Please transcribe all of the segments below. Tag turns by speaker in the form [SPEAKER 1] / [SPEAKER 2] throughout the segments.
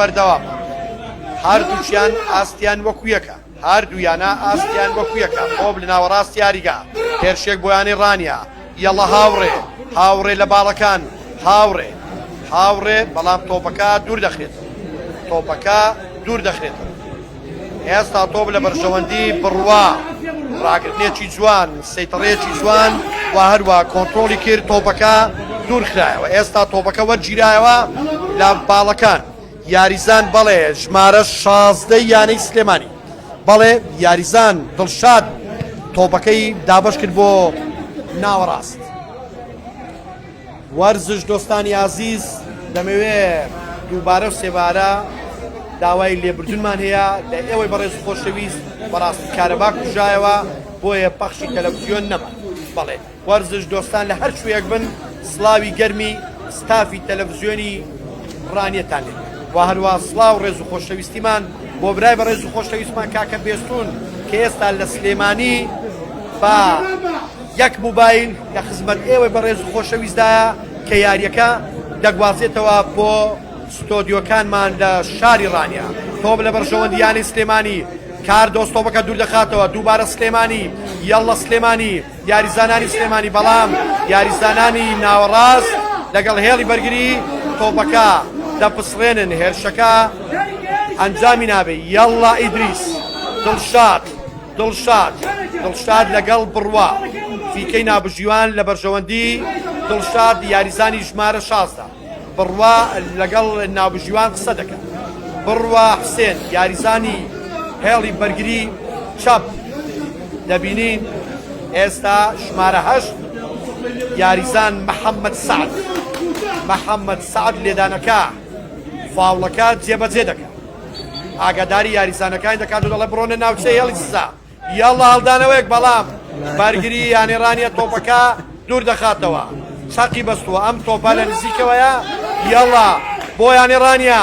[SPEAKER 1] بەردەوام هەردووچیان ئاستیان وەکو یەکە هەردوویانە ئاستیان وەکو یەکە خۆب لە ناوەڕاست یاریگا هێرشێک بۆیانی ڕانیە یەڵە هاوڕێ هاوڕێ لە باڵەکان هاوڕێ بەڵام تۆپەکە دوور دەخرێتەوە ئێستا تۆپ لە بەرژەوەندی بڕوا ڕاگرتنێکی جوان سەیتەڕێکی جوان و هەروە کۆنتڕۆلی کرد تۆپەکە دوور خرایەوە ئێستا تۆپەکە وەرگیرایەوە لە باڵەکان یاریزان بەڵێ ژمارە 16 یانەی سلێمانی بەڵێ یاریزان دڵشاد تۆپەکەی دابەش کرد بۆ ناوەڕاست وەرزش دۆستانی عزیز دەمەوێت دووبارە و سێبارە داوای لێبردونمان هەیە لە ئێوەی بەڕێز خۆشەویست بەڕاستی کارەبا کوژایەوە بۆیە پەخشی تەلەڤیزیۆن نەما بەڵێ وەرزش دۆستان لە هەر شوێک بن سڵاوی گەرمی ستافی تەلەڤیزیۆنی ڕانیەتان لێ و هەروە سڵاو ڕێز و خۆشەویستیمان بۆ برای بەڕێز و خۆشەویستمان کاکە بێستون کە ئێستا لە سلێمانی بە یەک موبایل لە خزمەت ئێوەی بەڕێز و خۆشەویستدایە کە یاریەکە دەگوازێتەوە بۆ ستۆدیۆکانمان لە شاری ڕانیا تۆپ لە بەرژەوەندیانی سلێمانی کار دۆستۆپەکە دوور دەخاتەوە دووبارە سلێمانی یەڵە سلێمانی یاریزانانی سلێمانی بەڵام یاریزانانی ناوەڕاست لەگەڵ هێڵی بەرگری تۆپەکە دەپسڕێنن هێرشەکە ئەنجامی نابێ یەڵە ئیدریس دڵشاد لەگەڵ بڕوا فیکەی نابژیوان لە بەرژەوەندی دڵشاد یاریزانی ژمارە 16 بڕوا لەگەڵ نابژیوان قسە دەکەن بڕوا حسێن یاریزانی هێڵی بەرگری چاپ دەبینین ئێستا ژمارە 8 یاریزان محەممەد سعد لێدانەکە فاوڵەکە جێبەجێ دەکات ئاگاداری یاریزانەکانی دەکات و دەڵێ بڕۆنە ناوچەی هێڵی سزا یاڵە هەڵدانەوەیەک بەڵام بەرگری یانێڕانیە تۆپەکە دوور دەخاتەوە چاقی بەستووە ئەم تۆپە لە نزیکەوەیە یاڵە بۆ یانێڕانیە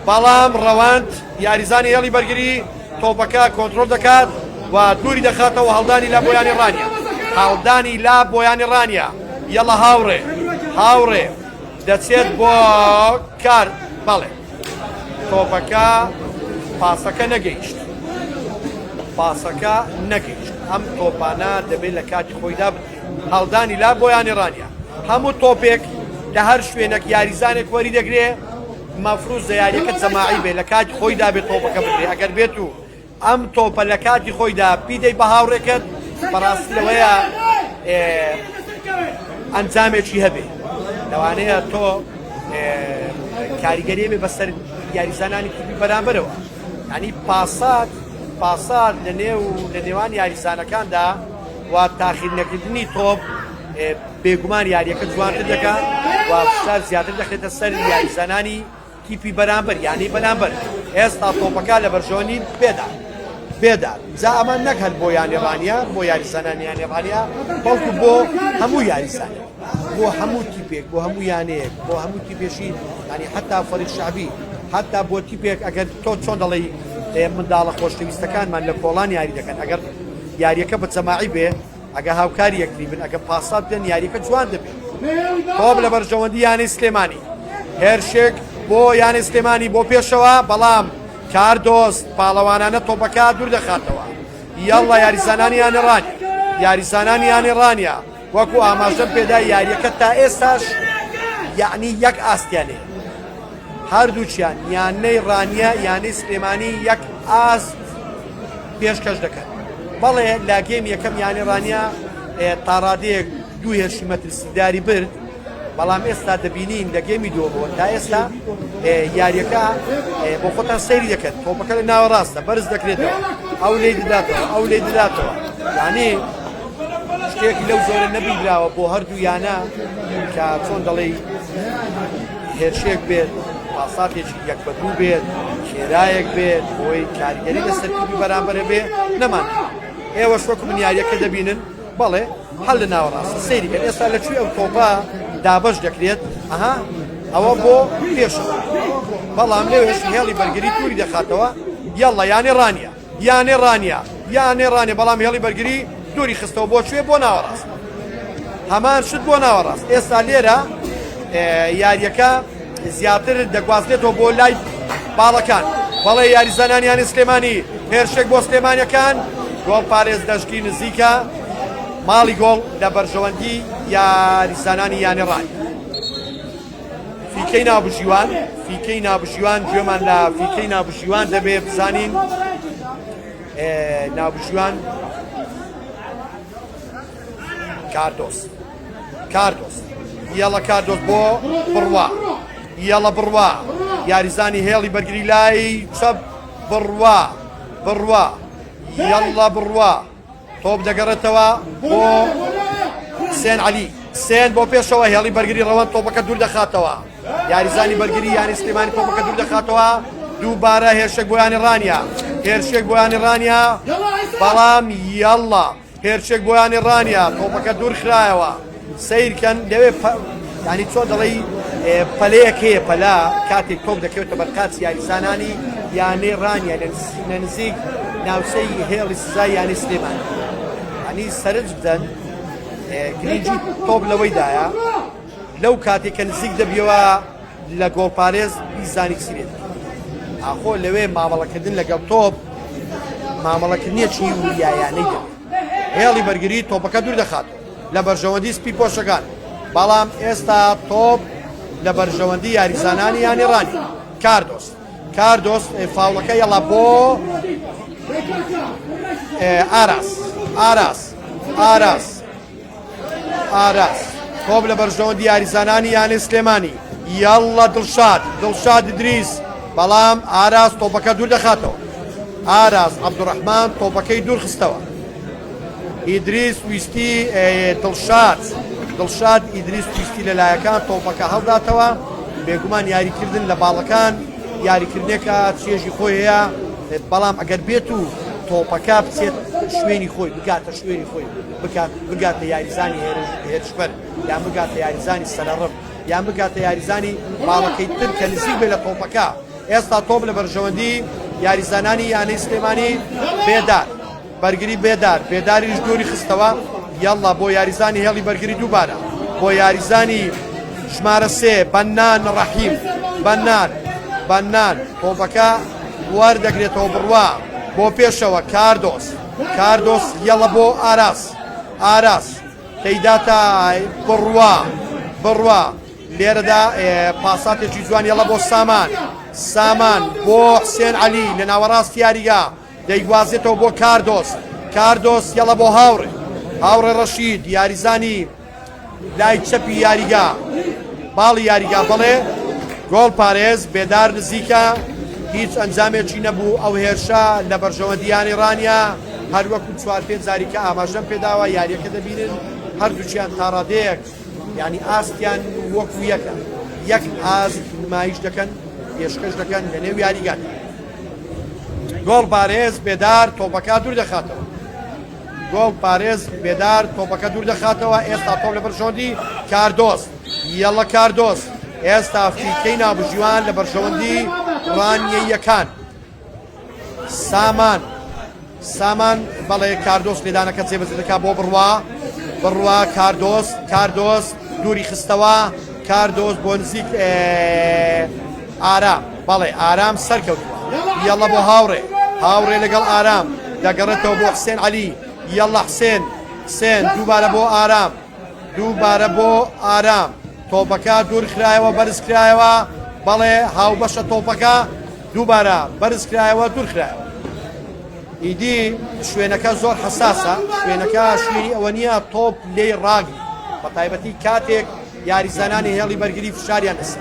[SPEAKER 1] بەڵام ڕەوەند یاریزانی هێڵی بەرگری تۆپەکە کۆنتڕۆل دەکات و دووری دەخاتەوە هەڵدانی لا بۆ یانێڕانیە یاڵە هاوڕێ دەچێت بۆ کار بەڵێ تۆپەکە پاسەکە نەگەیشت ئەم تۆپانە دەبێت لە کاتی خۆیدا هەڵدانی لا بۆ یانێڕانیە هەموو تۆپێک لە هەر شوێنێک یاریزانێک وەری دەگرێ مەفروض یاریەکە جەماعی بێ لە کاتی خۆیدا بێت تۆپەکە بگرێ ئەگەر بێت و ئەم تۆپە لە کاتی خۆیدا پیدەی بە هاوڕێکت بەڕاستیەوەیە ئەنجامێکی هەبێ لەوانەیە تۆ کاریگەری بێ بەسەر یاریزانانی تیپی بەرامبەرەوە ینی پاسات لە نێوان یاریزانەکاندا و تاخیر نەکردنی تۆپ بێگومان یاریەکە جوانتر دەکات و فشار زیاتر دەخێتە سەر یاریزانانی تیپی بەرامبەر یعنی بەرامبەر ئێستا تۆپەکە لە بەرژەوەنی بێدار جا ئەمە نەک هەر بۆ یانێڕانیە بۆ یاریزانانی یانێڕانیە بەڵکو بۆ هەموو یاریزانە بۆ هەموو تیپێک بۆ هەموو یانەیەک بۆ هەموو تیپێشی ینی حتا فەریق شعبی حتا بۆ تیپێک ئەگەر تۆ چۆن دەڵێی منداڵە خۆشەویستەکانمان لە کۆڵان یاری دەکەن ئەگەر یاریەکە بە جەماعی بێ ئەگە هاوکاری یەکتری بن ئەگە پاسات بدەن یاریەکە جوان دەبێت تۆپ لە بەرژەوەندی یانەی سلێمانی هێرشێک بۆ یانەی سلێمانی بۆ پێشەوە بەڵام کار دۆست پاڵەوانانە تۆپەکە دوور دەخاتەوە یاڵە یاریزانانی یانێڕانیە وەکو ئاماژەم پێدا یاریەکە تا ئێستاش یعنی یەک ئاستیانێ هەردووچیان یانەی ڕانیە یانەی سلێمانی یەک ئاست پێشکەش دەکەن بەڵێ لا گێم یەکەم یانێڕانیە تاڕادەیەک دوو هێرشی مەترسیداری برد بەڵام ئێستا دەبینین لە گێمی دووەمەوە تا ئێستا یاریەکە بۆ خۆتان سەیری دەکەن تۆپەکە لە ناوەڕاستە بەرز دەکرێتەوە ئەو لێ دەداتەوە یعنی شتێکی لەو زۆرە نەبیراوە بۆ هەردوو یانە کە چۆن دەڵێ هێرشێک بێت پاساتێکی یەک بە دوو بێت کێرایەک بێت بۆی کاریگەری لەسەر تیپی بەرامبەرە بێ نەمان ئێوە شوەکو من یاریەکە دەبینن بەڵێ هەڵ لە ناوەڕاستە سەیری کە ئێستا لەکوێ ئەو تۆپە دابەش دەکرێت ئەوە بۆ پێشەوە بەڵام لەوێش هێڵی بەرگری تووری دەخاتەوە یاڵە یانێڕانیە بەڵام هێڵی بەرگری دووری خستەوە بۆ کوێ بۆ ناوەڕاست هەمان شت بۆ ناوەڕاست ئێستا لێرە یاریەکە زیاتر دەگوازرێتەوە بۆ لای باڵەکان بەڵێ یاریزانانیانی سلێمانی هێرشێک بۆ سلێمانیەکان گۆڵ پارێز دەشکی نزیکە ماڵی گۆڵ لە بەرژەوەندی یاریزانانی یانی ڕای فیکەی نابژیوان گوێمان لە فیکەی نابژیوان دەبێ بزانین نابژیوان کاردۆس یەڵە کاردۆس بۆ بڕوا یەڵە بڕوا یاریزانی هێڵی بەرگری لای چەپ بڕوا یەڵە بڕوا تۆپ دەگەڕێتەوە بۆ حسێن عەلی حسێن بۆ پێشەوە هێڵی بەرگری ڕەوەند تۆپەکە دوور دەخاتەوە یاریزانی بەرگری یانی سلێمانی تۆپەکە دوور دەخاتەوە دووبارە هێرشێک بۆ یانی ڕانیا بەڵام یەڵە هێرشێک بۆ یانی ڕانیا تۆپەکە دوور خرایەوە سیرکەن دەوێت ینی چۆن دەڵی پەلەیەک هەیە پەلا کاتێک تۆپ دەکەوێتە بەرقاچ یاریزانانی یانەی ڕانیا لە نزیک ناوچەی هێڵی سزای یانی سلێمان ینی سەرنج بدەن گرنگی تۆپ لەوەیدایە لەو کاتێک کە نزیک دەبیەوە لە گۆڵپارێز بیزانی چی ئاخۆ لەوێ مامەڵەکردن لەگەڵ تۆپ مامەڵەکردنیەکی وریایانەی دەبێت هێڵی بەرگری تۆپەکە دوور دەخات لە بەرژەوەندی سپی پۆشەکان بەڵام ئێستا تۆپ لە بەرژەوەندی یاریزانانی یانی ڕانی کاردۆس فاوڵەکە یەڵا بۆ ئاراس تۆپ لە بەرژەوەندی یاریزانانی یانی سلێمانی یەڵە دڵشاد ئیدریس بەڵام ئاراس تۆپەکە دوور دەخاتەوە ئاراس عەبدوڕەحمان تۆپەکەی دوور خستەوە ئیدریس ویستی دڵشاد ئیدریس ویستی لەلایەکان تۆپەکە هەڵداتەوە بێگومان یاریکردن لە باڵەکان یاریکردنێکە چێژی خۆی هەیە بەڵام ئەگەر بێت و تۆپەکە بچێت شوێنی خۆی بگاتە شوێنی خۆی بگاتە یاریزانی هێرشبەر یان بگاتە یاریزانی سەرەڕب یان بگاتە یاریزانی باڵەکەی تر کە نزیک بێ لە تۆپەکە ئێستا تۆپ لە بەرژەوەندی یاریزانانی یانەی سلێمانی بەرگری بێداریش دووری خستەوە یەڵا بۆ یاریزانی هێڵی بەرگری دووبارە بۆ یاریزانی ژمارە 3 بەنان ڕەحیم بەنان تۆپەکە وەردەگرێتەوە بڕوا بۆ پێشەوە کاردۆس یەڵە بۆ ئاراس تەیداتە بڕوا لێرەدا پاساتێکی جوان یەڵە بۆ سامان بۆ حسێن عەلی لە ناوەڕاستی یاریگا دەیگوازێتەوە بۆ کاردۆس یەڵە بۆ هاوڕێ ڕەشید یاریزانی لای چەپی یاریگا باڵی یاریگا بڵێ گۆڵ پارێز بێدار نزیکە هیچ ئەنجامێکی نەبوو ئەو هێرشە لە بەرژەوەندیانی ڕانیا هەروەکو 4-5 جاریکە ئاماژەم پێداوە یاریەکە دەبینن هەردووچیان تاڕادەیەک ینی ئاستیان وەکو یەک ئاز نمایش دەکەن پێشکەش دەکەن لە نێو یاریگان گۆڵ پارێز بێدار تۆپەکە دوور دەخاتەوە ئێستا تۆپ لە بەرژەوەندی کاردۆس ئێستا فیکەی نابژیوان لە بەرژەوەندی ڕانیەکان سامان بەڵێ کاردۆس لێدانەکە جێبەجێ دەکات بۆ بڕوا کاردۆس دووری خستەوە کاردۆس بۆ نزیک ئارام سەرکەوتووە یەڵە بۆ هاوڕێ لەگەڵ ئارام دەگەڕێتەوە بۆ حسێن عەلی یەڵە حسێن دووبارە بۆ ئارام تۆپەکە دوور کرایەوە بەرز کرایەوە بەڵێ هاوبەشە تۆپەکە دووبارە بەرز کرایەوە دوور کرایەوە ئیدی شوێنەکە زۆر حساسە شوێنەکە شوێنی ئەوە نییە تۆپ لێی ڕاگی بە تایبەتی کاتێک یاریزانانی هێڵی بەرگری فشاریان دەست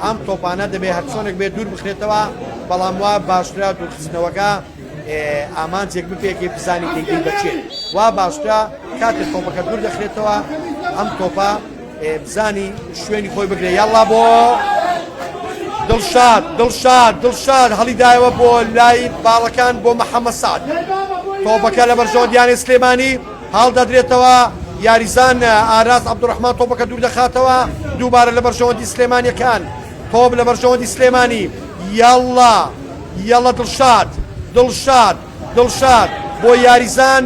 [SPEAKER 1] ئەم تۆپانە دەبێ هەرچۆنێک بێ دوور بخرێتەوە بەڵام وا باشترا دوورخستنەوەکە ئامانجێک بپێکی بزانی دەیگەی بەچێت وا باشترا کاتێک تۆپەکە دوور دەخرێتەوە ئەم تۆپە بزانی شوێنی خۆی بگرێ یاڵا بۆ دڵشاد هەڵیدایەوە بۆ لای باڵەکان بۆ محەممەد سعد تۆپەکە لە بەرژەوەندیانی سلێمانی هەڵدەدرێتەوە یاریزان ئاراس عەبدوڕەحمان تۆپەکە دوور دەخاتەوە دووبارە لە بەرژەوەندی سلێمانیەکان تۆپ لە بەرژەوەندی سلێمانی یەڵە دڵشاد بۆ یاریزان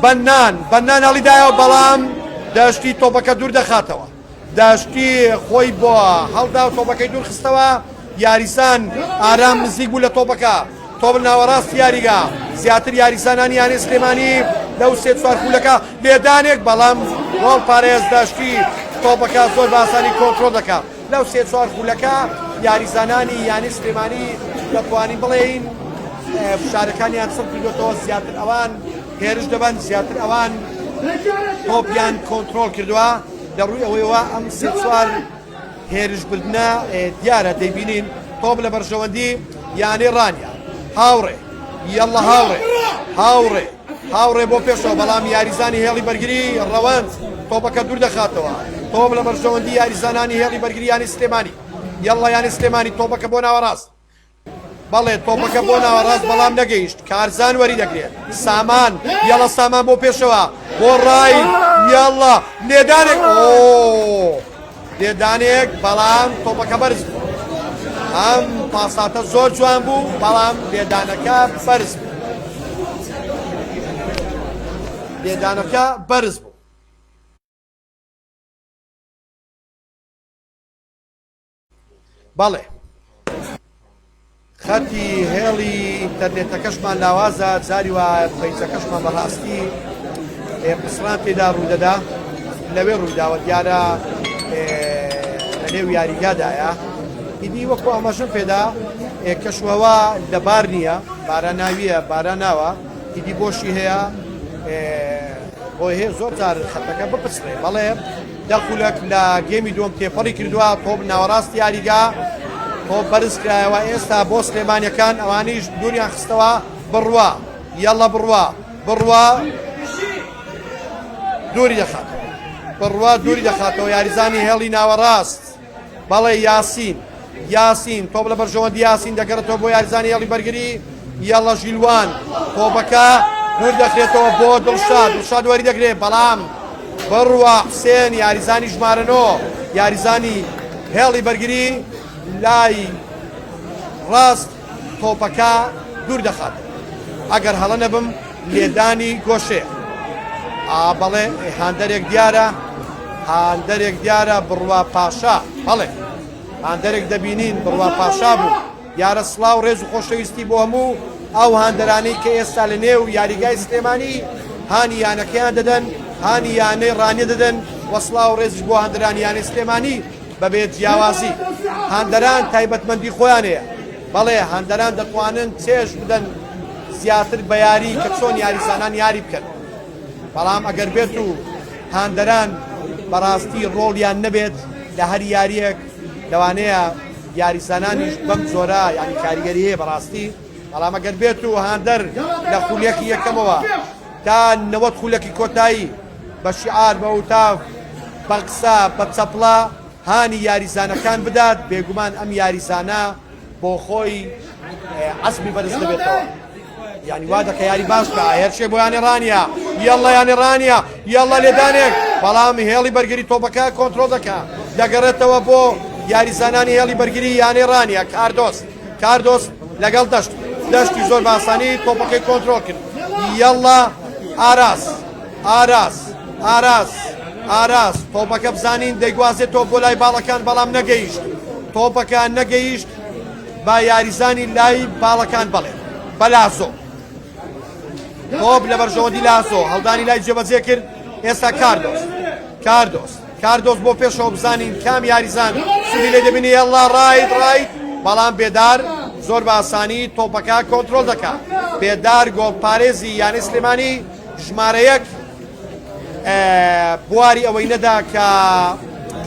[SPEAKER 1] بەنان هەڵیدایەوە بەڵام داشتی تۆپەکە دوور دەخاتەوە داشتی خۆی بۆ هەڵدا و تۆپەکەی دوور خستەوە یاریسان ئارام نزیک بوو لە تۆپەکە تۆپ ناوەڕاست یاریگا زیاتر یاریسانانی یانی سلێمانی لەو سێ چوار خولەکە لێدانێک بەڵام گۆڵ پارێز داشتی تۆپەکە زۆر باسانی کۆنتڕۆل دەکا لەو سێ چوار خولەکە یاریزانانی یانی سلێمانی دەتوانین بڵێین فشارەکانیان سڵ کردوێتەوە زیاتر ئەوان هێرش دەبن زیاتر ئەوان تۆپیان کۆنتڕۆل کردووە لەڕووی ئەوەیەوە ئەم سێ چوار هێرشبردنە دیارە دەیبینین تۆپ لە بەرژەوەندی یانی ڕانیا هاوڕێ یەڵە هاوڕێ هاوڕێ بۆ پێشەوە بەڵام یاریزانی هێڵی بەرگری ڕەوەند تۆپەکە دوور دەخاتەوە تۆپ لە بەرژەوەندی یاریزانانی هێڵی بەرگری یانی سلێمانی یەڵە یانی سلێمانی تۆپەکە بۆ ناوەڕاست بەڵێ تۆپەکە بۆ ناوەڕاست بەڵام نەگەیشت کارزان وەری دەگرێت سامان یەڵە سامان بۆ پێشەوە بۆ ڕای یەڵە لێدانێک بەڵام تۆپەکە بەرز بوو ئەم پاساتە زۆر جوان بوو بەڵام لێدانەکە بەرز بوو بەڵێ خەتی هێڵی ئینتەرنێتەکەشمان لاوازە جاری وە پەیچەکەشمان بەڕاستی قسڕان تێدا ڕوودەدا لەوێ ڕوویداوە دیارە لەنێو یاریگادایە ئیدی وەکو ئەمەشم پێدا کەشوەوە لەبار نییە باران ناویە باران ناوە ئیدی بۆشی هەیە بۆی هەیە زۆر جار خەتەکە بپچڕێ بەڵێ دەخولەک لە گێمی دووەم تێپەڕی کردووە تۆپ ناوەڕاست یاریگا تۆپ بەرز کرایەوە ئێستا بۆ سلێمانیەکان ئەوانیش دووریان خستەوە بڕوا یەڵە بڕوا دووری دەخات بڕوا دووری دەخاتەوە یاریزانی هێڵی ناوەڕاست بەڵێ یاسین تۆپ لە بەرژەوەندی یاسین دەگەڕێتەوە بۆ یاریزانی هێڵی بەرگری یەڵە ژیلوان تۆپەکە دوور دەخرێتەوە بۆ دڵشاد وەری دەگرێت بەڵام بڕوا حسێن یاریزانی ژمارەنۆ یاریزانی هێڵی بەرگری لای ڕاست تۆپەکە دوور دەخات ئەگەر هەڵە نەبم لێدانی گۆشێ بەڵێ هاندەرێک دیارە بڕوا پاشا بەڵێ هاندەرێک دەبینین بڕوا پاشا بوو یارە سڵاو ڕێز و خۆشەویستی بۆ هەموو ئەو هاندەرانەی کە ئێستا لە نێو یاریگای سلێمانی هانی یانەکەیان دەدەن هانی یانەی ڕانیە دەدەن وە سڵاو ڕێزش بۆ هاندەرانی یانەی سلێمانی بەبێت جیاوازی هاندەران تایبەتمەندی خۆیان هەیە بەڵێ هاندەران دەتوانن چێژ بدەن زیاتر بە یاری کە چۆن یاریزانان یاری بکەن بەڵام ئەگەر بێت و هاندەران بەڕاستی ڕۆڵیان نەبێت لە هەر یاریەک لەوانەیە یاریزانانیش بەم جۆرە یانی کاریگەری هەیە بەڕاستی بەڵام ئەگەر بێت و هاندەر لە خولێکی یەکەمەوە تا 90 خولێکی کۆتایی بە شیعار بە وتاف بە قسە بە چەپڵە هانی یاریزانەکان بدات بێگومان ئەم یاریزانە بۆ خۆی عەزمی بەرز دەبێتەوە یعنی وا دەکە یاری باش بکە هێرشێ بۆ یانی ڕانیە یەڵە لێدانێک بەڵام هێڵی بەرگری تۆپەکە کۆنتڕۆل دەکا دەگەڕێتەوە بۆ یاریزانانی هێڵی بەرگری یانی ڕانیە کاردۆس لەگەڵ دەشتی زۆر باسانی تۆپەکەی کۆنتڕۆل کرد یەڵە ئاراس تۆپەکە بزانین دەیگوازێت تۆپ بۆ لای باڵەکان بەڵام تۆپەکە نەگەیشت با یاریزانی لای باڵەکان بڵێ بەلازۆ تۆپ لە بەرژەوەندی لازۆ هەڵدانی لای جێبەجێ کرد ئێستا کاردۆس بۆ پێشەوە بزانین کام یاریزان سودی لێ دەبینی یەڵا ڕایت بەڵام بێدار زۆر بە ئاسانی تۆپەکە کۆنتڕۆل دەکات بێدار گۆڵپارێزی یانی سلێمانی ژمارە یەک بواری ئەوەی نەدا کە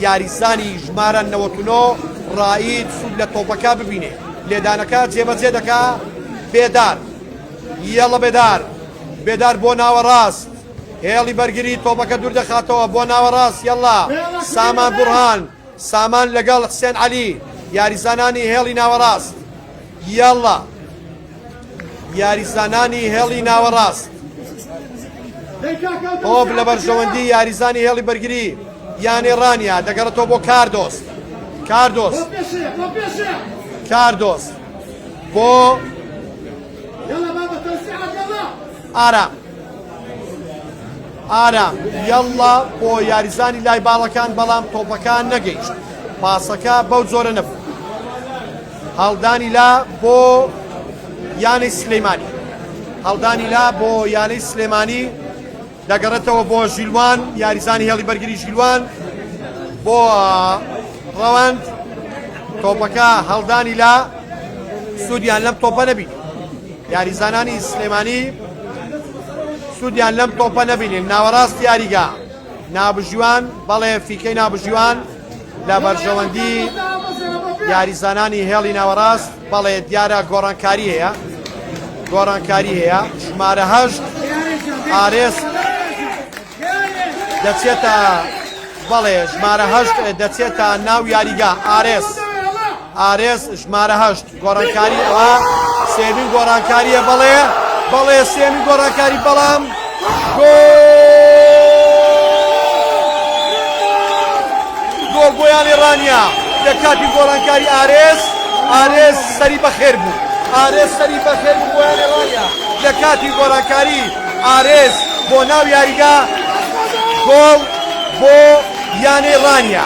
[SPEAKER 1] یاریزانی ژمارە 99 ڕایت سود لە تۆپەکە ببینێ لێدانەکە جێبەجێ دەکا یەڵە بێدار بۆ ناوەڕاست هێڵی بەرگری تۆپەکە دوور دەخاتەوە بۆ ناوەڕاست یەڵا سامان بورهان سامان لەگەڵ حسێن عەلی یاریزانانی هێڵی ناوەڕاست یەڵا یاریزانانی هێڵی ناوەڕاست تۆپ لە بەرژەوەندی یاریزانی هێڵی بەرگری یانی ڕانیا دەگەڕێتەوە بۆ کاردۆس بۆ ئارام یەڵا بۆ یاریزانی لای باڵەکان بەڵام تۆپەکان نەگەیشت پاسەکە بەو جۆرە نەبوو هەڵدانی لا بۆ یانی سلەیمانی هەڵدانی لا بۆ یانی سلێمانی دەگەڕێتەوە بۆ ژیلوان یاریزانی هێڵی بەرگری ژیلوان بۆ ڕەوەند تۆپەکە هەڵدانی لا سوودیان لەم تۆپە نەبین یاریزانانی سلێمانی سوودیان لەم تۆپە نەبینین ناوەڕاست یاریگا نابژیوان بەڵێ فیکەی نابژیوان لە بەرژەوەندی یاریزانانی هێڵی ناوەڕاست بەڵێ دیارە گۆڕانکاری هەیە ژمارە 8 ئارێس دەچێتە بەڵێ ژمارە 8 دەچێتە ناو یاریگا ئارێس ژمارە 8 گۆڕانکاری ئەوە سێمین گۆڕانکاریە بەڵێ سێمین گۆڕانکاری بەڵام گۆڵ بۆیان ڕانیا لە کاتی گۆڕانکاری ئارێس سەری بەخێر بوو بۆیان ڕانیا لە کاتی گۆڕانکاری ئارێس بۆ ناو یاریگا گۆڵ بۆ یانێ ڕانیا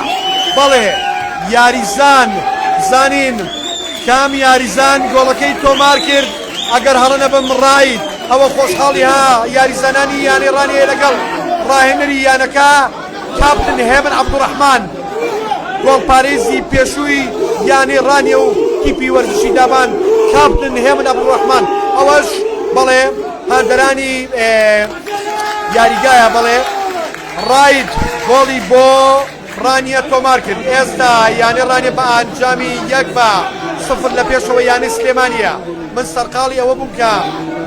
[SPEAKER 1] بەڵێ یاریزان زانین کام یاریزان گۆڵەکەی تۆمار کرد ئەگەر هەڵە نەبم ڕایت ئەوە خۆشحاڵی یاریزانانی یانێ ڕانیە لەگەڵ ڕاهێنەری یانەکە کاپتن هێمن عەبدوڕەحمان گۆڵپارێزی پێشووی یانێ ڕانیە و تیپی وەرزشی دابان کاپتن هێمن عەبدوڕەحمان ئەوەش بەڵێ هاندەرانی یاریگایە بەڵێ ڕایت گۆڵی بۆ ڕانیە تۆمار کرد ئێستا یانێ ڕانیە بە ئەنجامی 1-0 لە پێشەوە یانێ سلێمانیە من سەرقاڵی ئەوە بووم کە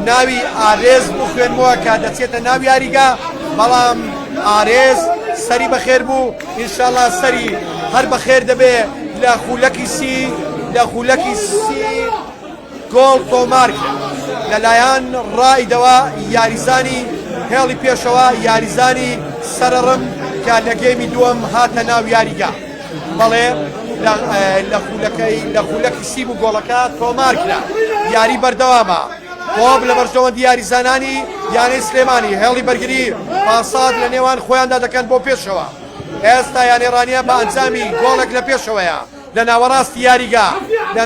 [SPEAKER 1] ناوی ئارێز بخوێنمەوە کە دەچێتە ناو یاریگا بەڵام ئارێز سەری بەخێر بوو ئینشاڵڵا سەری هەر بەخێر دەبێ لە خولەکی سی گۆڵ تۆمار کرد لەلایەن ڕائیدەوە یاریزانی هێڵی پێشەوە یاریزانی سەرڕم کە لە گێمی دووەم هاتە ناو یاریگا بەڵێ لە خولەکی سی بوو گۆڵەکە تۆمار کرا یاری بەردەوامە تۆپ لە بەرژەوەندی یاریزانانی یانەی سلێمانی هێڵی بەرگری پاسات لە نێوان خۆیاندا دەکەن بۆ پێشەوە ئێستا یانێ ڕانیە بە ئەنجامی گۆڵێک لە پێشەوەیە لە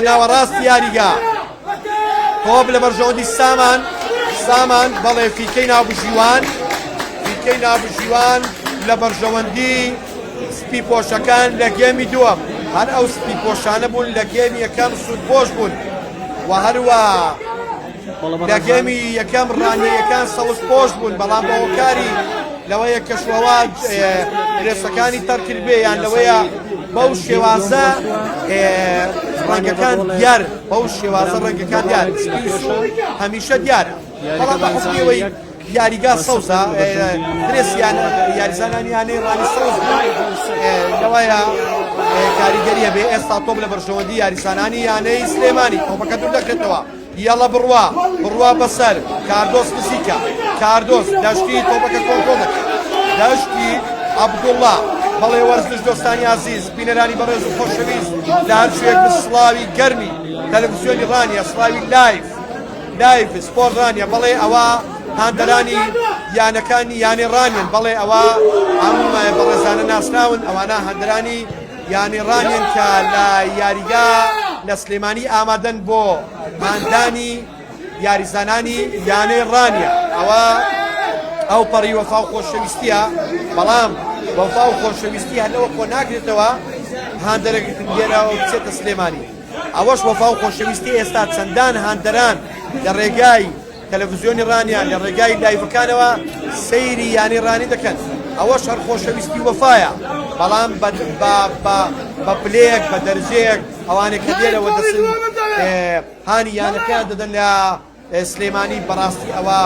[SPEAKER 1] ناوەڕاستی یاریگا تۆپ لە بەرژەوەندی سامان بەڵێ فیکەی نابژیوان لە بەرژەوەندی سپی پۆشەکان لە گێمی دووەم هەر ئەو سپی پۆشانە بوون لە گێمی یەکەم سوودپۆش بوون و هەروە لە گێمی یەکەم ڕانیەکان سەوز پۆش بوون بەڵام بە هۆکاری لەوەیە کەشوەوە درێسەکانی تەرکرد بێ یان لەوەیە بەو شێوازە ڕەنگەکان دیار هەمیشە دیارە بەڵام بە حکمیەوەی یاریگا سەوزە درێسیان یاریزانانی یانەی ڕانی سەوز لەوەیە کاریگەریە بێ ئێستا تۆپ لە بەرژەوەندی یاریزانانی یانەی سلێمانی تۆپەکە دوور دەکرێتەوە یاڵە بڕوا بەسەر کاردۆس نزیکە کاردۆس دەشتی تۆپەکە کۆنترۆڵ دەکات دەشتی عەبدوڵڵا بەڵێ وەرزش دۆستانی عەزیز بینەرانی بەڕێز و خۆشەویست لە هەر شوێک سڵاوی گەرمی تەلەڤیزیۆنی ڕانیە سڵاوی لایڤ سپۆرت ڕانیە بەڵێ ئەوە هاندەرانی یانەکانی یانێ ڕانیان بەڵێ ئەوە ئەم بەڕێزانە ناسراون ئەوانە هاندەرانی یانێ ڕانیان کە لە یاریگا لە سلێمانی ئامادەن بۆ هاندانی یاریزانانی یانێ ڕانیە ئەو پەڕی وەفا و خۆشەویستیە بەڵام وەفا و خۆشەویستی هەرەوە خۆ ناگرێتەوە هاندەرێک لێرەوە بچێتە سلێمانی ئەوەش وەفا و خۆشەویستی ئێستا چەندان هاندەران لە ڕێگای تەلەڤیزیۆنی ڕانیان لە ڕێگای لایڤەکانەوە سەیری یانی ڕانی دەکەن ئەوەش هەر خۆشەویستی وەفایە بەڵام بە پلەیەک بە دەرجەیەک ئەوانێک کە دێرەوە دەسن هانی یانەکە دەدەن لە سلێمانی بەڕاستی ئەوە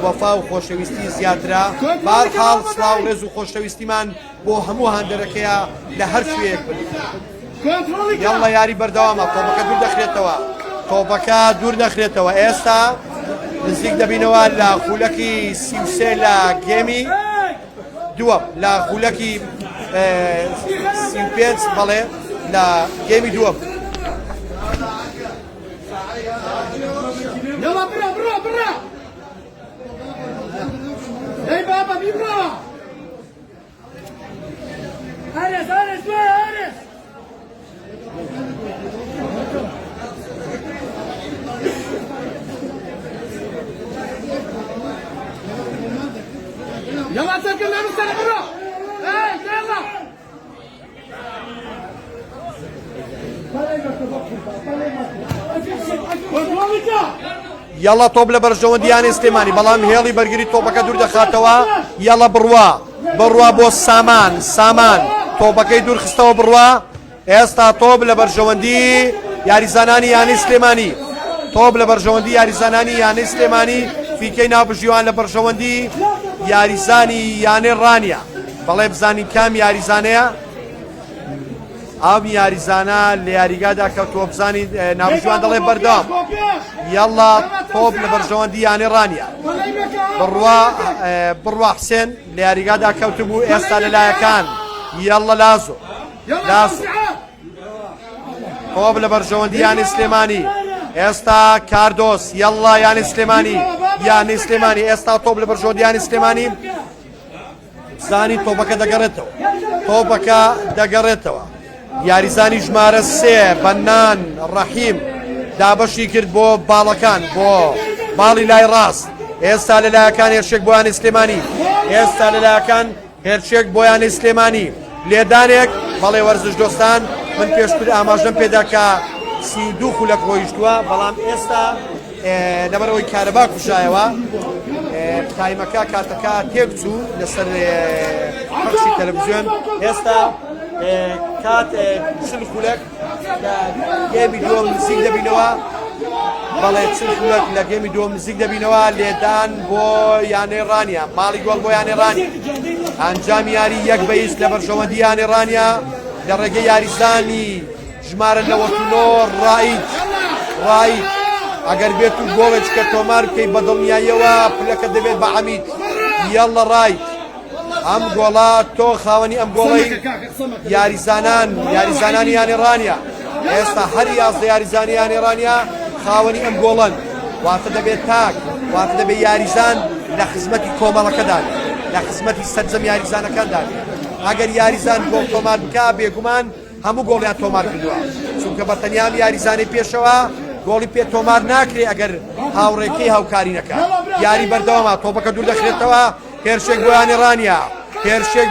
[SPEAKER 1] وەفا و خۆشەویستی زیاترە بەهەرحاڵ سڵاو و ڕێز و خۆشەویستیمان بۆ هەموو هاندەرەکەیە لە هەر شوێیەک یاڵڵا یاری بەردەوامە تۆپەکە دوور دەخرێتەوە ئێستا نزیک دەبینەوە لە خولەکی 33 لە گێمی دووەم لە خولەکی 35 بەڵێ لە گێمی دووەم
[SPEAKER 2] يلا برا هاي بابا برا أنس يلا سكر لا مستنى برو ايه يلا
[SPEAKER 1] یاڵا تۆپ لە بەرژەوەندیانی سلێمانی بەڵام هێڵی بەرگری تۆپەکە دوور دەخاتەوە یاڵا بڕوا بۆ سامان تۆپەکەی دوور خستەوە بڕوا ئێستا تۆپ لە بەرژەوەندی یاریزانانی یانی سلێمانی تۆپ لە بەرژەوەندی یاریزانانی یانی سلێمانی فیکەی ناوبژیوان لە بەرژەوەندی یاریزانی یانێ ڕانیا بەڵێ بزانین کام یاریزانەیە ئەم یاریزانە لە یاریگادا کەوتووە بزانین ناوبژیوان دەڵێ بەردەوام یاڵا تۆپ لە بەرژەوەندی یانێ ڕانیا بڕوا حسێن لە یاریگادا کەوتبوو ئێستا لەلایەکان یاڵا لازۆ تۆپ لە بەرژەوەندی یانی سلێمانی ئێستا کاردۆس یاڵا یانی سلێمانی ئێستا تۆپ لە بەرژەوەندی یانی سلێمانی زانی تۆپەکە دەگەڕێتەوە یاریزانی ژمارە 3 بەنان ڕەحیم دابەشی کرد بۆ باڵەکان بۆ باڵی لای ڕاست ئێستا لەلایەکان هێرشێک بۆ یانی سلێمانی لێدانێک بەڵێ وەرزش دۆستان من پێشتر ئاماژەم پێدا کە 32 خولەک ڕۆیشتووە بەڵام ئێستا لەبەرەوەی کارەبا کوشایەوە تایمەکە کاتەکە تێکچوو لەسەر پەخشی تەلەڤیزیۆن ئێستا کات 40 خولەک لە گێمی دووەم نزیک دەبینەوە بەڵێ 40 خولەک لە گێمی دووەم نزیک دەبینەوە لێدان بۆ یانێ ڕانیا ماڵی گۆڵ بۆ یانێ ڕانیا ئەنجامی یاری 1-0 لە بەرژەوەندی یانێ ڕانیا لە ڕێگەی یاریزانی ژمارە 99 ڕایت ئەگەر بێت و گۆڵێک کە تۆمار بکەی بە دڵنیاییەوە پلەکە دەبێت بە عەمید یاڵا ڕایت ئەم گۆڵا تۆ خاوەنی ئەم گۆڵەی یاریزانانی یانی ڕانیا ئێستا هەر 11 یاریزانی یانی ڕانیا خاوەنی ئەم گۆڵن واتە دەبێت تاک واتە دەبێت یاریزان لە خزمەتی کۆمەڵەکەدان لە خزمەتی سەرجەم یاریزانەکاندان ئەگەر یاریزان گۆڵ تۆمار بکا بێگومان هەموو گۆڵیان تۆمار کردووە چونکە بەتەنیام یاریزانی پێشەوە گۆڵی پێ تۆمار ناکرێ ئەگەر هاوڕێکەی هاوکاری نەکات یاری بەردەوامە تۆپەکە دوور دەخرێتەوە هێرشێک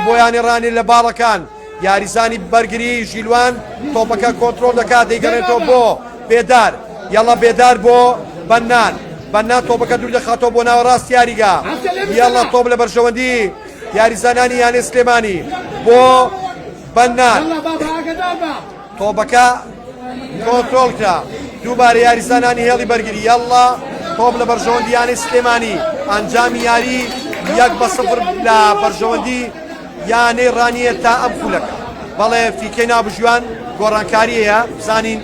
[SPEAKER 1] بۆ یانی ڕانیا لە باڵەکان یاریزانی بەرگری ژیلوان تۆپەکە کۆنتڕۆڵ دەکات دەیگەڕێتەوە بۆ بێدار یاڵا بێدار بۆ بەنان تۆپەکە دوور دەخاتەوە بۆ ناوەڕاست یاریگا یاڵا تۆپ لە بەرژەوەندی یاریزانانی یانی سلێمانی بۆ بەنان تۆپەکە کۆنتڕۆڵ کرا دووبارە یاریزانانی هێڵی بەرگری یاڵا تۆپ لە بەرژەوەندی یانی سلێمانی ئەنجامی یاری 1-0 لە بەرژەوەندی یانەی ڕانیە تا ئەم خولەکە بەڵێ فیکەی نابژوان گۆڕانکاریەیە بزانین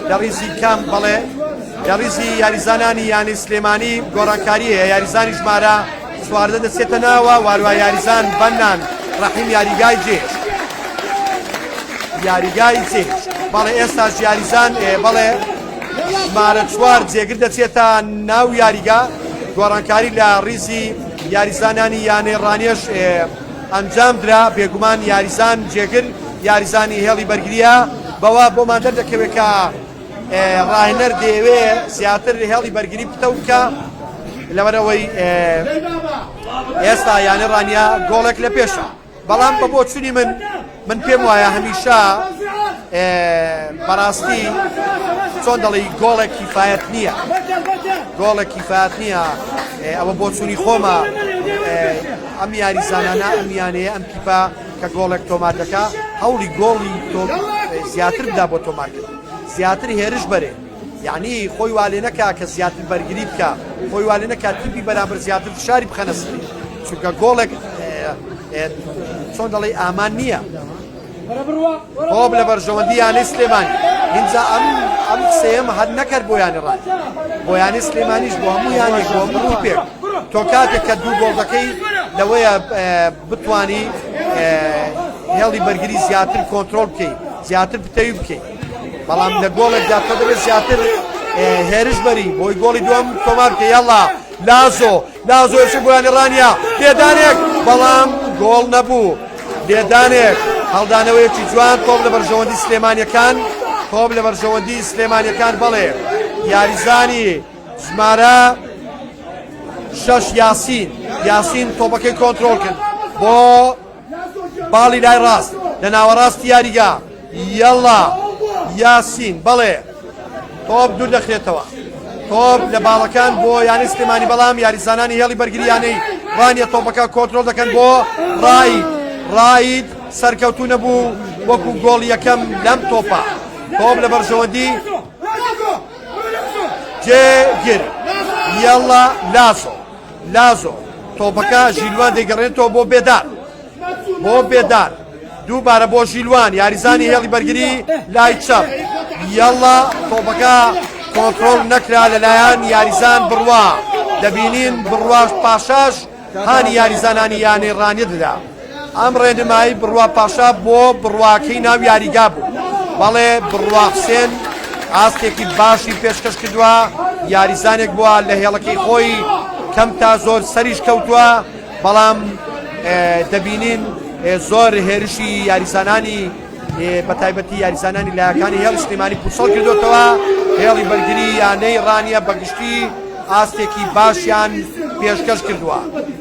[SPEAKER 1] لە ڕیزی کام بەڵێ لە ڕیزی یاریزانانی یانی سلێمانی گۆڕانکاریەیە یاریزانی ژمارە 14 دەچێتە ناوە واروای یاریزان بەنان ڕەحیم یاریگای جێش بەڵێ ئێستاش یاریزان بەڵێ ژمارە 4 جێگر دەچێتە ناو یاریگا گۆڕانکاری لە ڕیزی یاریزانانی یانێ ڕانیەش ئەنجام درا بێگومان یاریزان جێگر یاریزانی هێڵی بەرگریە بەوە بۆمان دەردەکەوێت کە ڕاهێنەر دەیەوێ زیاتر هێڵی بەرگری بتە بکە لەبەرەوەی ئێستا یانێ ڕانیا گۆڵێک لە پێشە بەڵام بە بۆ چوونی من پێم وایە هەمیشە بەڕاستی چۆن دەڵی گۆڵێک کیفایەت نییە ئەوە بۆ چوونی خۆمە ئەم یاریزانانە ئەم یانەیە ئەم کیپا کە گۆڵێک تۆمار دەکا هەوڵی گۆڵی زیاتر بدا بۆ تۆمارکرد زیاتر هێرش بەرێ یعنی خۆی والێ نەکا کە زیاتر بەرگری بکە خۆی والێ نەکا تیپی بەرامبەر زیاتر فشاری بخەنە سری چونکە گۆڵێک چۆن دەڵێ ئامان نییە تۆپ لە بەرژەوەندی یانی سلێمانی اینجا ئەم قسەیەم هەر نەکرد بۆ یانی ڕان بۆ یانی سلێمانیش بۆ هەموو یانێک بۆ هەموو پێک تۆ کاتێک کە دوو گۆڵ دەکەی لەوەیە بتوانی هێڵی بەرگری زیاتر کۆنتڕۆڵ بکەیت زیاتر پتەوی بکەیت بەڵام لە گۆڵێکدا تۆ دەبێت زیاتر هێرش بەری بۆی گۆڵی دووەم تۆمار بکەی یاڵا لازۆ هێرشێک بۆ یانی ڕانیا لێدانێک بەڵام گۆڵ نەبوو لێدانێک هەڵدانەوەیەکی جوان تۆپ لە بەرژەوەندی سلێمانیەکان بەڵێ یاریزانی ژمارە 6 یاسین تۆپەکەی کۆنتڕۆڵ کرد بۆ باڵی لای ڕاست لە ناوەڕاستی یاریگا یەڵا یاسین بەڵێ تۆپ دوور دەخرێتەوە تۆپ لە باڵەکان بۆ یانی سلێمانی بەڵام یاریزانانی هێڵی بەرگریانەی ڕانیە تۆپەکە کۆنتڕۆڵ دەکەن بۆ ڕاید سەرکەوتو نەبوو وەکو گۆڵ یەکەم لەم تۆپە تۆپ لە بەرژەوەندی جێگر یەڵا لازۆ تۆپەکە ژیلوان دەیگەڕێنێتەوە بۆ بێدار دووبارە بۆ ژیلوان یاریزانی هێڵی بەرگری لای چەپ یەڵا تۆپەکە کۆنتڕۆڵ نەکرا لەلایەن یاریزان بڕوا دەبینین بڕوا پاشاش هانی یاریزانانی یانەی ڕانیە دەدا ئەم ڕێنمایی بڕوا پاشا بۆ بڕواکەی ناو یاریگا بوو بەڵێ بڕوا حسێن ئاستێکی باشی پێشکەش کردووە یاریزانێک بووە لە هێڵەکەی خۆی کەم تا زۆر سەریش کەوتووە بەڵام دەبینین زۆر هێرشی یاریزانانی بەتایبەتی یاریزانانی لایەکانی هێڵی سلێمانی پوسەڵ کردوتەوە هێڵی بەرگری یانەی ڕانیە بەگشتی ئاستێکی باشیان پێشکەش کردووە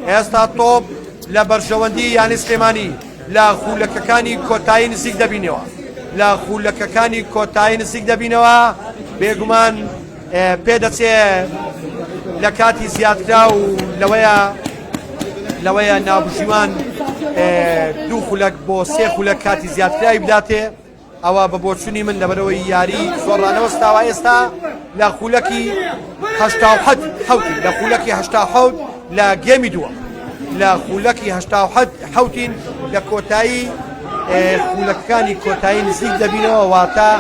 [SPEAKER 1] ئێستا تۆپ لە بەرژەوەندی یانی سلێمانی لە خولەکەکانی کۆتایی نزیک دەبینەوە بێگومان پێدەچێ لە کاتی زیادکرا و لەوەیە ناوبژیوان دوو خولەک بۆ سێ خولەک کاتی زیادکراوی بداتێ ئەوە بە بۆچوونی من لەبەرەوەی یاری زۆرڕانەوەستاوە ئێستا لە خولەکی 87 لە گێمی دووە لە خولەکی 87 لە کۆتایی خولەکەکانی کۆتایی نزیک دەبینەوە واتە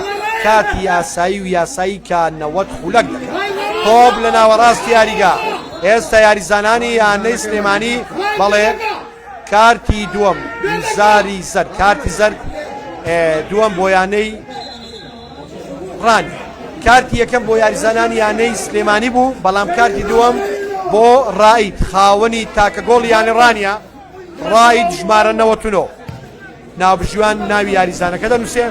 [SPEAKER 1] کاتی یاسایی و یاسایی کە 90 خولەک دەکەن تۆپ لە ناوەڕاستی یاریگا ئێستا یاریزانانی یانەی سلێمانی بەڵێ کارتی دووەم کارتی زەرد دووەم بۆ یانەی ڕانی کارتی یەکەم بۆ یاریزانانی یانەی سلێمانی بوو بەڵام کارتی دووەم بۆ ڕاید خاوەنی تاکە گۆڵ یانی ڕانیە ڕاید ژمارە 99 ناوبژیوان ناوی یاریزانەکە دەنووسێ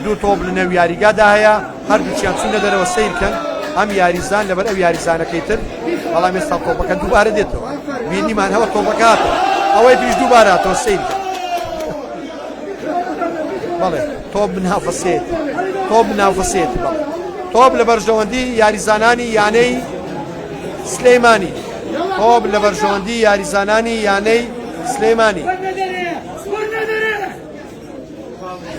[SPEAKER 1] دوو تۆپ لە نێو یاریگادا هەیە هەردووچیان چوونە دەرەوە سەیرکەن ئەم یاریزان لەبەر ئەو یاریزانەکەی تر بەڵام ئێستا تۆپەکە دووبارە دێتەوە بینیمان هەوە تۆپەکاتە ئەوەی دیش دووباراتەوە سەیرکە بەڵێ تۆپ بناوفەسێت تۆپ لە بەرژەوەندی یاریزانانی یانەی سلێمانی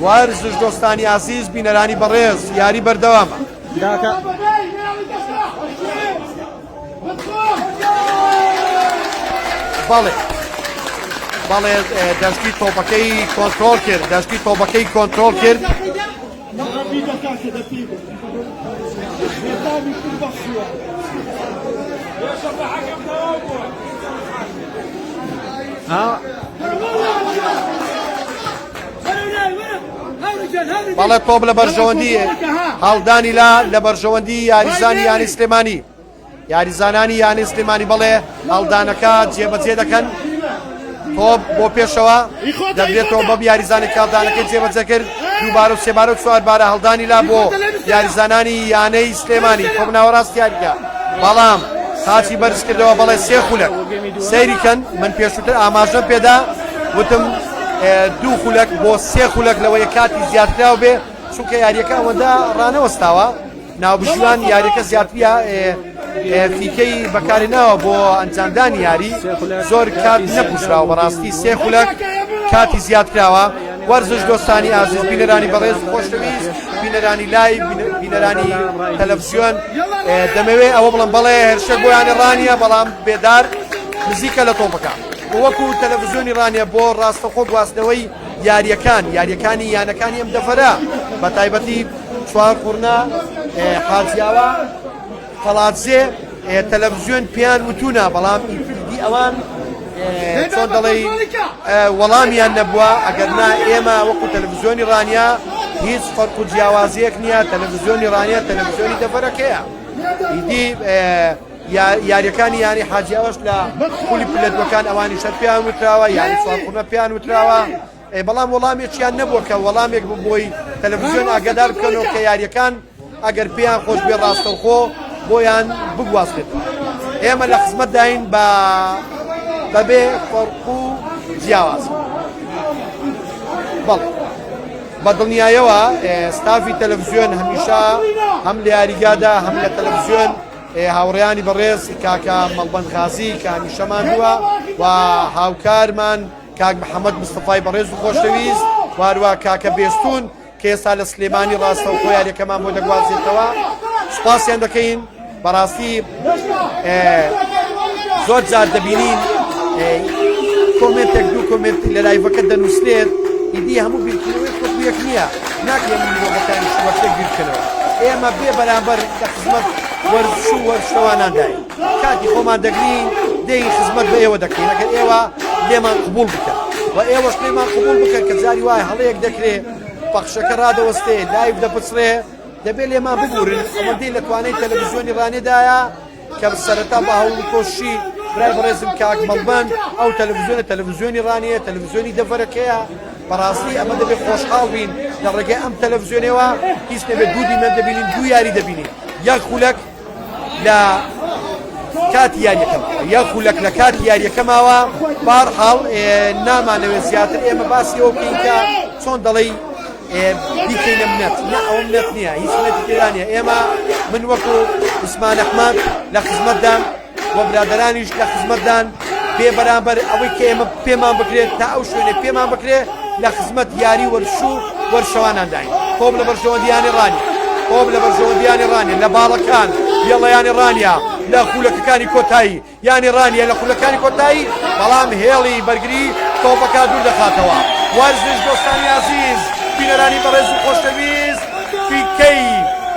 [SPEAKER 1] وارزش دۆستانی عزیز بینەرانی بەڕێز یاری بەردەوامە بەڵێ دەستی تۆپەکەی کۆنتڕۆڵ کرد بەڵێ تۆپ لە بەرژەوەندی هەڵدانی لە بەرژەوەندی یاریزانی یانی سلێمانی یاریزانانی یانی سلێمانی بەڵێ هەڵدانەکە جێبەجێ دەکەن تۆپ بۆ پێشەوە دەبێتەوە بەم یاریزانێک هەڵدانەکەی جێبەجێ کرد دووبارە و سێبارە و چواربارە هەڵدانی بۆ یاریزانانی یانەی سلێمانی تۆپ ناوەڕاستی یاریگا بەڵام خاچی بەرز کردەوە بەڵێ سێ خولەک سەیریکەن من پێشووتر ئاماژەم پێدا وتم دوو خولەک بۆ سێ خولەک لەوەیە کاتی زیاتراو بێ چونکە یاریەکە ئەوەندا ڕانەوەستاوە ناوبژیوان یاریەکە زیاتریە فیکەی بەکارهێناوە بۆ ئەنجامدانی یاری زۆر کات نەپوشراوە بەڕاستی سێ خولەک کاتی زیاتراوە وەرزش دۆستانی ئازیز بینەرانی بەڕێز خۆشەویست بینەرانی لای بینەرانی تەلەڤیزیۆن دەمەوێت ئەوە بڵم بەڵێ هێرشێک بۆ یانی ڕانیە بەڵام بێدار نزیکە لە تۆپەکە وەکو تەلەڤیزیۆنی ڕانیە بۆ ڕاستەخۆ گواستنەوەی یاریەکانی یانەکانی ئەم دەفەرە بە تایبەتی چوار قورنا حاجیاوە قەڵاتزێ تەلەڤیزیۆن پیان وتونە بەڵام ئیفردی ئەوان چۆن دەڵێ وەڵامیان نەبووە ئەگەرنا ئێمە وەکو تەلەڤیزیۆنی ڕانیا هیچ فەرق و جیاوازیەک نییە تەلەڤیزیۆنی ڕانیا تەلەڤیزیۆنی دەفەرەکەیە ئیدی یاریەکانی یانی حاجیاوەش لە خولی پلەتوەکان ئەوانی شەر پیان وتراوە یانی چوار قورنە پیان وتراوە بەڵام وەڵامێکیان نەبووە کە وەڵامێک بۆی تەلەڤیزیۆن ئاگادار بکەنەوە کە یاریەکان ئەگەر پێیان خۆش بێ ڕاستەوخۆ بۆیان بگواستێتەوە ئێمە لە خزمەت داین بەبێ فەرق و جیاواز بەڵێ بە دڵنیایەوە ستافی تەلەڤیزیۆن هەمیشە هەم لە یاریگادا هەم لە تەلەڤیزیۆن هاوڕێیانی بەڕێز کاکە مەڵبەند غازی کە هەمیشەمان بووە و هاوکارمان کاک محەممەد مستەفای بەڕێز و خۆشەویست وارووا کاکە بێستون کە ئێستا لە سلێمانی ڕاستەو خۆ یاریەکەمان بۆ دەگوازێتەوە سوپاسیان دەکەین بەڕاستی زۆر جار دەبینین کۆمنتێک دوو کۆمنت لە لایڤەکە دەنووسێت ئیدی هەموو بیرکردنەوەی خۆتویەک نییە ناکرێن مرۆڤەکانی شوەشتێک بیرکردنەوە ئێمە بێ بەرامبەر لە خزمەت وەرزش و وەرشەوانانداین کاتی خۆمان دەگرین دەی خزمەت بە ئێوە دەکەین ئەگەر ئێوە لێمان قبول بکەن و ئێوەش لێمان قبول بکەن کە جاری وای هەڵەیەک دەکرێت پەخشەکە ڕادەوەستێ لایڤ دەپچڕێ دەبێت لێمان ببورن ئەوەندەی لە توانای تەلەڤیزیۆنی ڕانێدایە کە سەرەتا بە هەوڵکۆشی برای بەڕێزم کاک مەڵبەند ئەو تەلەڤیزیۆنی ڕانیە تەلەڤیزیۆنی دەڤەرەکەیە بەڕاستی ئەمە دەبێت خۆشحاڵ بین لە ڕێگەی ئەم تەلەڤیزیۆنەوە هیچ نەبێت دوو دیمەن دەبینین دوو یاری دەبینین یەک خولەک لە کاتی یاریەکەم لە کاتی یاریەکەماوە بەهەرحاڵ نامانەوێت زیاتر ئێمە باسی ئەوە بکەین کە چۆن دەڵێی بیکەینە منەت نه ئەوە منەت نییە هیچ منەتی تێدا نییە ئێمە من وەکو عوسمان ئەحمەد لە خزمەتدان و برادەرانیش لە خزمەتدان بێ بەرامبەر ئەوەی کە ئێمە پێمان بکرێت تا ئەو شوێنێ پێمان بکرێت لە خزمەت یاری وەرش و وەرشەوانانداین خۆم لە بەرژەوەندیانی ڕانی خۆم لە بەرژەوەندیانی ڕانیە لە باڵەکان یەڵەیانی ڕانیا لە خولەکەکانی کۆتایی یانی ڕانیە لە خولەکانی کۆتایی بەڵام هێڵی بەرگری تۆپەکە دوور دەخاتەوە وەرزش دۆستانی عەزیز بینەرانی بەڕێز و خۆشەویست فیکەی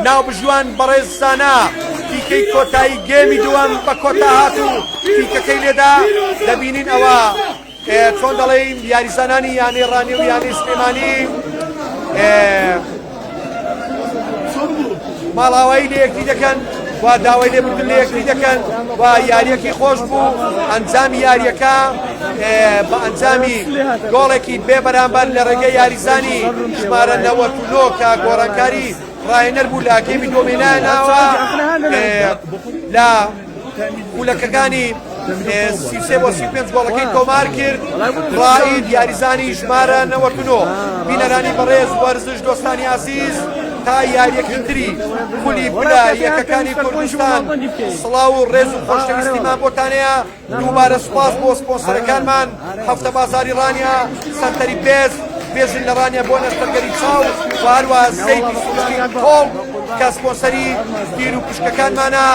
[SPEAKER 1] ناوبژوان بەڕێز سانا فیکەی کۆتایی گێمی دووەم بە کۆتا هاتوو فیکەکەی لێدا دەبینین ئەوە چۆن دەڵێین یاریزانانی یانی ڕانی و یانی سلێمانی ماڵاوایی لە یەکتی دەکەن و داوای لێبوردن لە یەکتی دەکەن و یاریەکی خۆش بوو ئەنجامی یاریەکە بە ئەنجامی گۆڵێکی بێ بەرامبەر لە ڕێگەی یاریزانی ژمارە 99 کە گۆڕانکاری ڕاهێنەر بوو لە گێمی دۆمینایەناوە لە خولەکەکانی 33 بۆ 35 گۆڵەکەی تۆمار کرد ڕائید یاریزانی ژمارە 99 بینەرانی بەڕێز وەرزش دۆستانی عەزیز تا یاریەکی تری خولی برا یەکەکانی کوردستان سڵاو و ڕێز و خۆشەویستیمان بۆتانەیە دووبارە سوپاس بۆ سپۆنسەرەکانمان هەفتە بازاری ڕانیا سەنتەری بێژن لە ڕانیا بۆ نەشتەرگەری چاو و هەروە سەیدی سروشتی تۆڵ کە سپۆنسەری گیر و پشکەکانمانە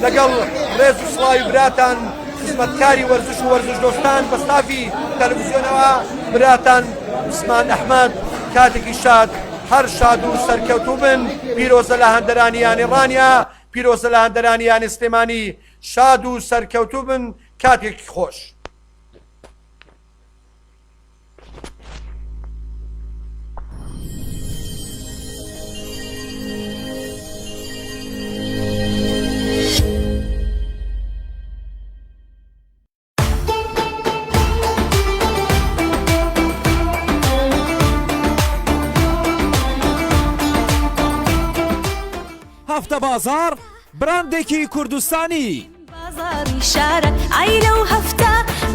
[SPEAKER 1] لەگەڵ ڕێز و سڵاوی براتان خزمەتکاری وەرزش و وەرزش دۆستان بە ستافی تەلەڤیزیۆنەوە براتان عوسمان ئەحمەد کاتێکی شاد هەر شاد و سەرکەوتوو بن پیرۆزە لە هەندەرانیانی ڕانیا پیرۆزە لە هەندەرانیانی سلێمانی شاد و سەرکەوتوو بن کاتێکی خۆش
[SPEAKER 3] هەفتە بازار براندێکی کوردستانی
[SPEAKER 4] بازاری شارە ئایرە و هەفتە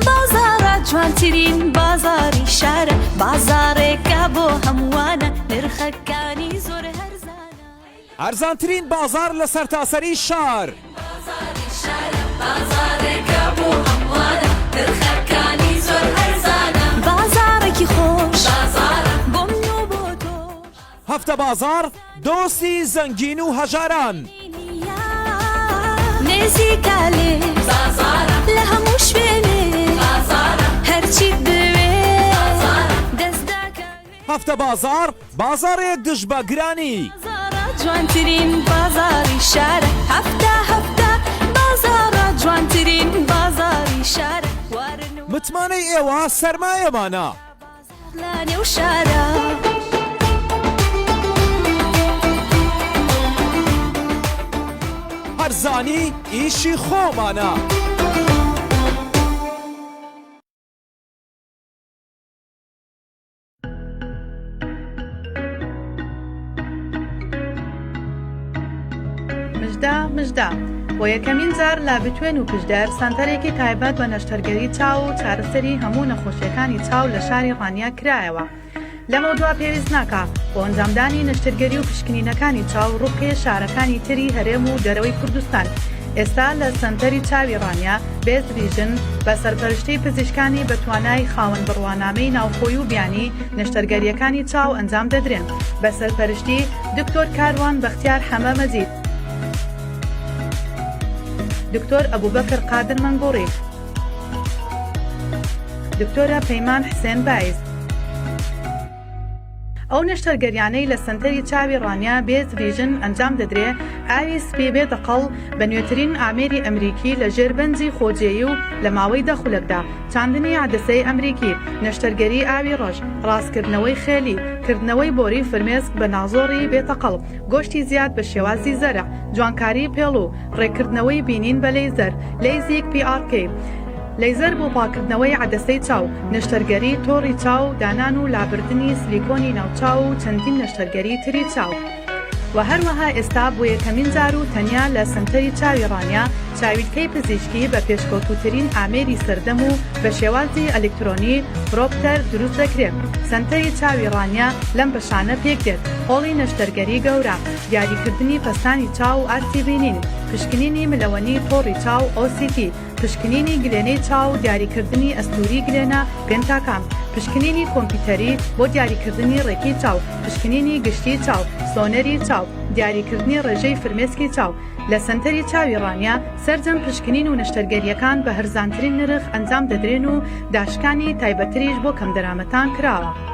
[SPEAKER 4] بازارە جوانترین بازاری شارە بازارێکە بۆ هەمووانە نرخەکانی زۆر هەرزانە
[SPEAKER 3] ئەرزانترین بازار لە سەرتاسەری شار
[SPEAKER 4] بازاری شارە بازارێکە بۆ هەمووانە نرخەکانی زۆر هەرزانە بازارێکی خۆش بازارە بۆ من و بۆ تۆ
[SPEAKER 3] هەفتە بازار دۆستی زەنگین و هەژاران
[SPEAKER 4] نێزیکە لێ بازارە لە هەموو شوێنێ بازارە هەرچیت دەوێت دەست دەکەوێت
[SPEAKER 3] هەفتە بازار بازارێک دژ بە گرانی
[SPEAKER 4] بازارە جوانترین بازاری شارە هەفتە بازارە جوانترین بازاری شارە وارن و
[SPEAKER 3] متمانەی ئێوە سەرمایەمانە
[SPEAKER 4] لە نێو شارە
[SPEAKER 3] هەرزانی ئیشی خۆمانە
[SPEAKER 5] مژدە بۆ یەکەمین جار لا بتوێن و پشدەر سەنتەرێکی تایبەت بە نەشتەرگەری چاو و چارەسەری هەموو نەخۆشیەکانی چاو لە شاری ڕانیا کرایەوە. لەمە دوا پێویست ناکە بۆ ئەنجامدانی نەشتەرگەری و پشکنینەکانی چاو ڕووکێ شارەکانی تری هەرێم و دەرەوەی کوردستان. ئێستا لە سەنتەری چاوی ڕانیا بێز ڤیژن بە سەرپەرشتەی پزیشکانی بە توانای خاوەن بڕوانامەی ناوخۆی و بیانی نەشتەرگەریەکانی چاو ئەنجام دەدرێن بە سەرپەرشتی دکتۆر کاروان بەختیار حەمە مەجید، دکتۆر ئەبوبەکر قادر مەنگوڕی، دکتۆرە پەیمان حسێن بایز. ئەو نەشتەرگەریانەی لە سەنتەری چاوی ڕانیا بێز ڤیژن ئەنجام دەدرێ ئاوی سپێ بێتە قەڵ بە نوێترین ئامێری ئەمریکی لە ژێربەنجی خۆجێیی و لە ماوەی دەخولەکدا، چاندنی عەدەسەی ئەمریکی، نەشتەرگەری ئاوی ڕۆژ، ڕاستکردنەوەی خێلی، کردنەوەی بۆری فرمێسک بە ناوزۆڕی بێتە قەڵ، گۆشتی زیاد بە شێوازی زەرع، جوانکاری پێڵ و ڕێکردنەوەی بینین بە لەیزەر، لەیزیک PRK، لەیزەر بۆ پاکردنەوەی عەدەسەی چاو، نەشتەرگەری تۆڕی چاو، دانان و لابردنی سلیکۆنی ناوچاو و چەندین نەشتەرگەری تری چاو. و هەروەها ئێستا بۆ یەکەمین جار و تەنیا لە سەنتەری چاوی ڕانیا چاویلکەی پزیشکی بە پێشکەوتووترین ئامێری سەردەم و بە شێوازی ئەلکترۆنی پرۆپتەر دروست دەکرێت. سەنتەری چاوی ڕانیا لەم بەشانە پێک دێت: هۆڵی نەشتەرگەری گەورە، دیاریکردنی پەستانی چاو و ئاستی بینین، پشکنینی ملەوەنی تۆڕی چاو OCT، پشکنینی گلێنەی چاو، دیاریکردنی ئەستوری گلێنە پێنتاکام، پشکنینی کۆمپیوتەری بۆ دیاریکردنی ڕێکی چاو، پشکنینی گشتی چاو، سۆنەری چاو، دیاریکردنی ڕێژەی فرمێسکی چاو. لە سەنتەری چاوی ڕانیا سەرجەم پشکنین و نەشتەرگەریەکان بە هەرزانترین نرخ ئەنجام دەدرێن و داشکانی تایبەتریش بۆ کەم دەرامەتان کراوە.